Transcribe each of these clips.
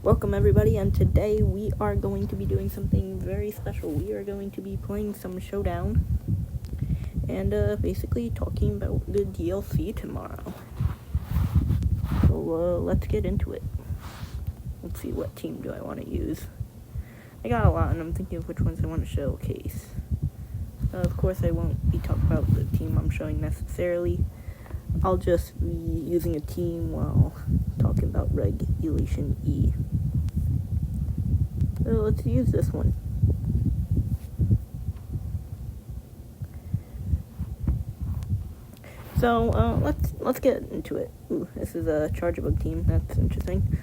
Welcome everybody, and today we are going to be doing something very special. We are going to be playing some Showdown and basically talking about the DLC tomorrow. So let's get into it. Let's see, what team do I want to use? I got a lot and I'm thinking of which ones I want to showcase. Of course I won't be talking about the team I'm showing necessarily. I'll just be using a team while talking about Regulation E. So let's use this one. So let's get into it. Ooh, this is a Charge-Bug team. That's interesting.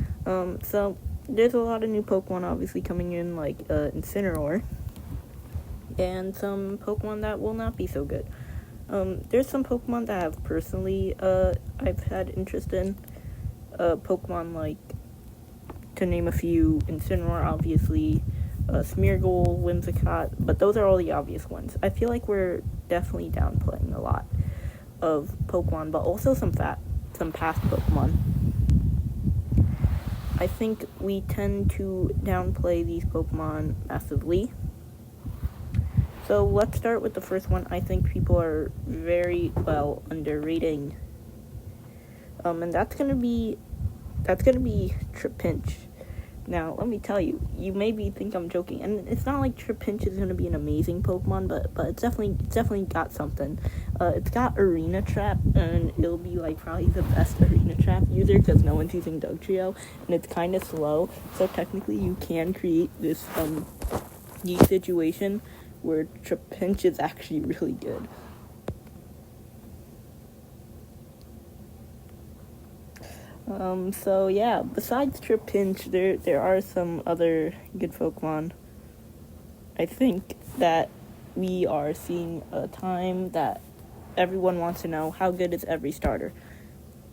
So there's a lot of new Pokemon obviously coming in, like Incineroar, and some Pokemon that will not be so good. There's some Pokemon that I've personally I've had interest in. Pokemon like, to name a few, Incineroar, obviously, Smeargle, Whimsicott, but those are all the obvious ones. I feel like we're definitely downplaying a lot of Pokemon, but also some past Pokemon. I think we tend to downplay these Pokemon massively. So let's start with the first one. I think people are very well underrating. And that's gonna be Trapinch. Now, let me tell you, you maybe think I'm joking, and it's not like Trapinch is gonna be an amazing Pokemon, but it's definitely got something. It's got Arena Trap, and it'll be like probably the best Arena Trap user because no one's using Dugtrio, and it's kind of slow. So technically, you can create this unique situation where Trapinch is actually really good. So yeah, besides Trapinch, there are some other good Pokemon. I think that we are seeing a time that everyone wants to know, how good is every starter?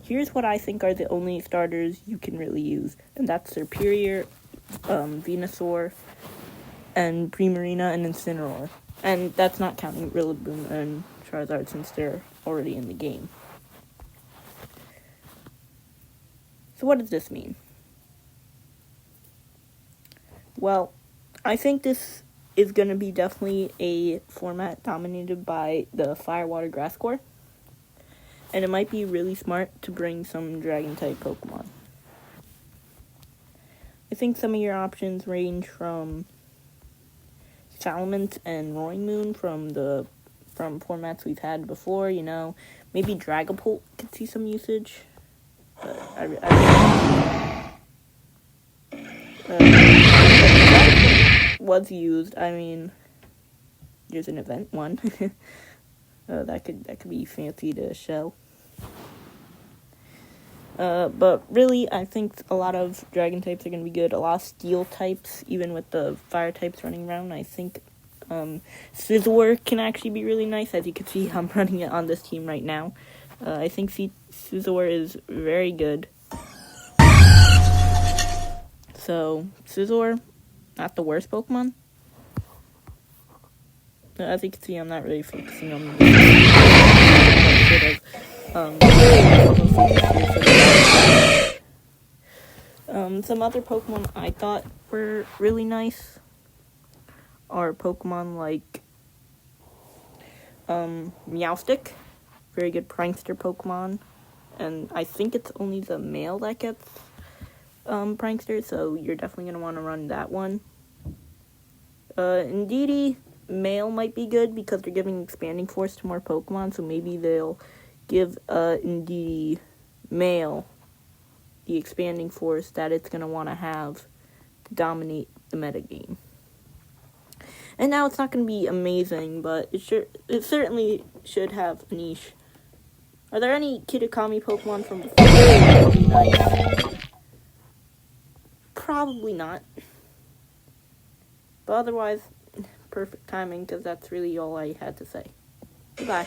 Here's what I think are the only starters you can really use, and that's Serperior, Venusaur, and Primarina, and Incineroar. And that's not counting Rillaboom and Charizard since they're already in the game. So what does this mean? Well, I think this is going to be definitely a format dominated by the Fire, Water, Grass core. And it might be really smart to bring some Dragon-type Pokemon. I think some of your options range from Salamence and Roaring Moon from formats we've had before, you know. Maybe Dragapult could see some usage. Was used. I mean, there's an event one. That could be fancy to show. But really, I think a lot of Dragon types are going to be good. A lot of Steel types, even with the Fire types running around. I think Scizor can actually be really nice. As you can see, I'm running it on this team right now. I think Scizor is very good. So, Scizor, not the worst Pokemon. As you can see, I'm not really focusing on some other Pokemon I thought were really nice are Pokemon like Meowstic, very good prankster Pokemon, and I think it's only the male that gets prankster, so you're definitely going to want to run that one. Indeedee, male might be good because they're giving Expanding Force to more Pokemon, so maybe they'll give Indeedee male the Expanding Force that it's going to want to have to dominate the metagame. And now it's not going to be amazing, but it certainly should have a niche. Are there any Kitakami Pokemon from before that would be nice? Probably not. But otherwise, perfect timing, because that's really all I had to say. Goodbye.